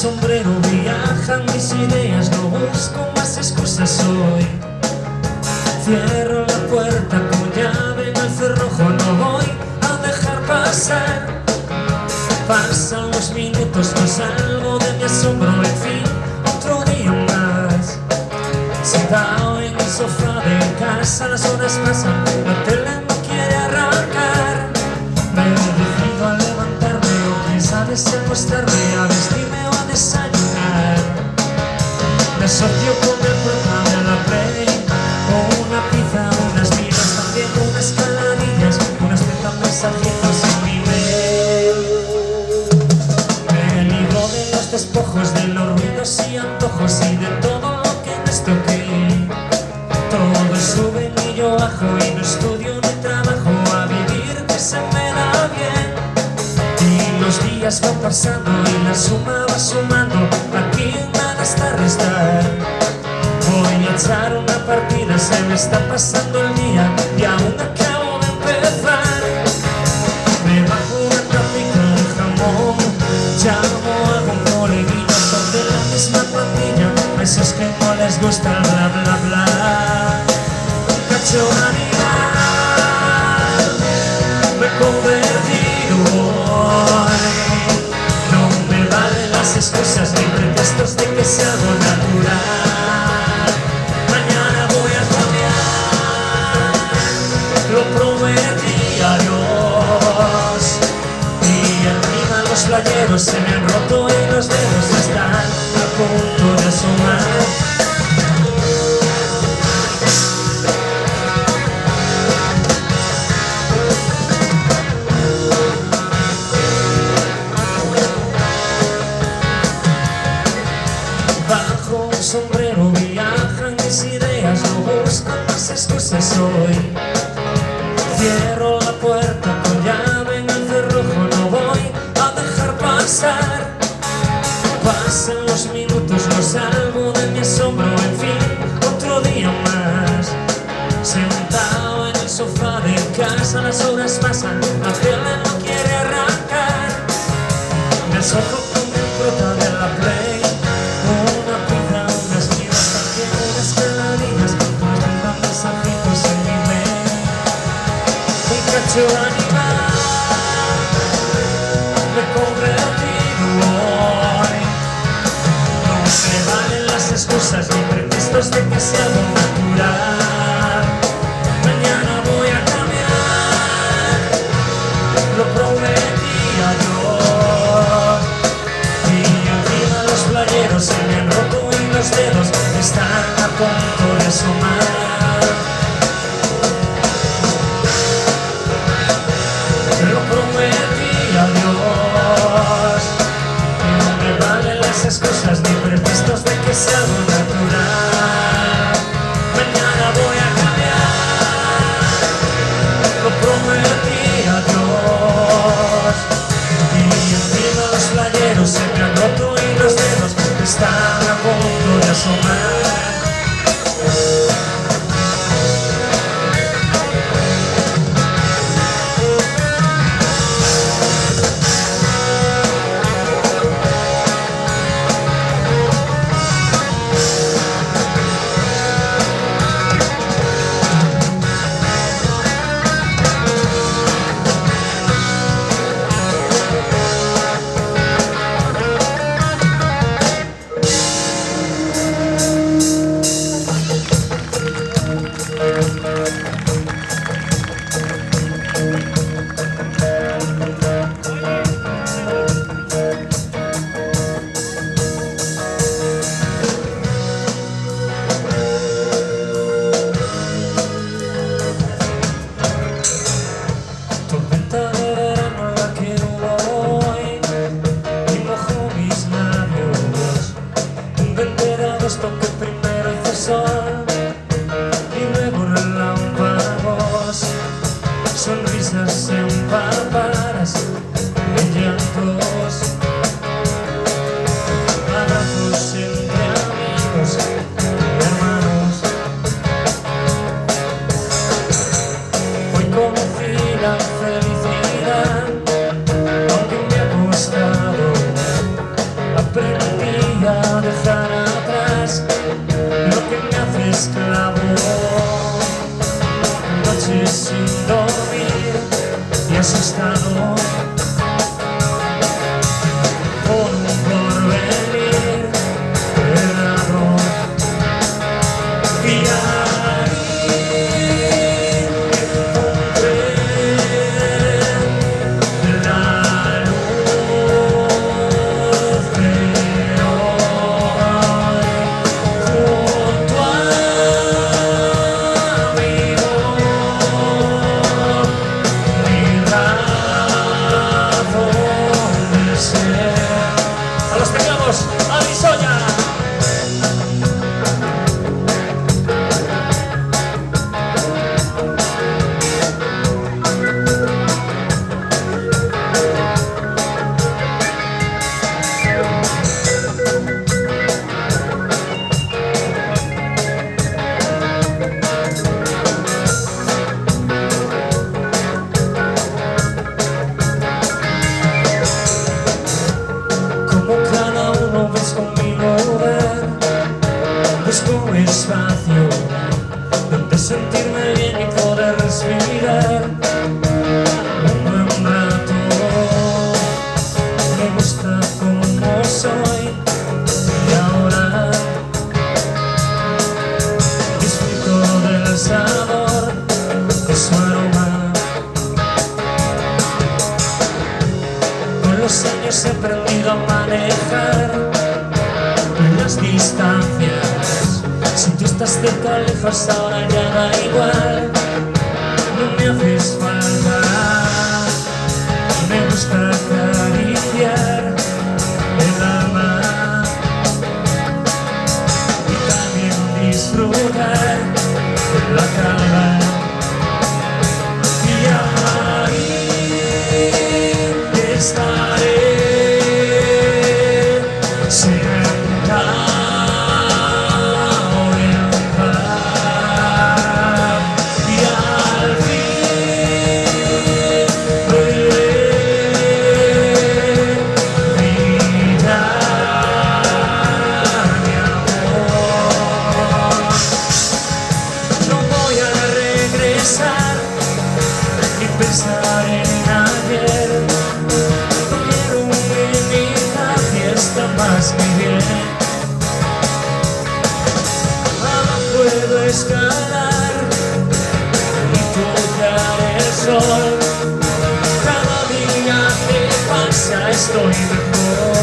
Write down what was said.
sombrero, viajan mis ideas, no busco más excusas hoy. Cierro la puerta con llave en el cerrojo, no voy a dejar pasar. Pasan los minutos, no salgo de mi asombro, en fin, otro día más. Sentado en el sofá de casa, las horas pasan, la tele no quiere arrancar. Me decido a levantarme, o quién sabe si acostarme, a vestirme o a desayunar. Me asocio con el programa de la Play, o una pizza, unas migas, también unas caladillas, unas 30 mensajitos en mi mail. Me libro de los despojos, de los ruidos y antojos y de todo lo que no es ok. Todo sube y yo bajo y no estudio ni trabajo, a vivir que se me da bien. Y los días van pasando y la suma va sumando, aquí nada está a restar. Voy a echar una partida, se me está pasando el día y aún acabo de empezar. Me bajo una tapita de jamón, llamo a algún coleguilla, son de la misma pandilla, a esos que no les gusta el bla bla bla. Un cacho animal me he convertido hoy. No me valen las excusas ni pretextos de que sea algo natural. Mañana voy a cambiar, lo prometí a Dios. Y encima los playeros se me han roto y los dedos están a punto de asomar. Bajo un sombrero viajan mis ideas, no busco más excusas hoy. Cierro la puerta con llave en el cerrojo, no voy a dejar pasar. Pasan los minutos, no salgo de mi asombro, en fin, otro día más. Sentado en el sofá de casa, las horas pasan, la tele no quiere arrancar. Me asomo con el prota de la Play, una pizza, unas migas, también unas caladillas, unos 30 mensajitos en mi mail. Un cacho animal me he convertido hoy. No me valen las excusas ni pretextos de que sea algo natural. Mañana voy a cambiar, lo prometí a Dios. Y encima los playeros se me han roto y los dedos están a punto de asomar. Lo prometí a Dios. No me valen las excusas ni pretextos de que sea algo natural. quieres conmigo ver. Busco un espacio donde sentirme bien y poder respirar un buen rato. Me gusta como soy y ahora disfruto del sabor de su aroma. Con los años he aprendido a manejar las distancias. Si tú estás cerca o lejos ahora ya da igual. No me haces falta. Me gusta acariciar el alma y también disfrutar la calma. Y ahí estaré sentado en paz y al fin podré brindar mi amor. No voy a regresar ni pensar en ayer. No quiero vivir la fiesta más que bien. Ahora puedo escalar y tocar el sol. Cada día que pasa estoy mejor.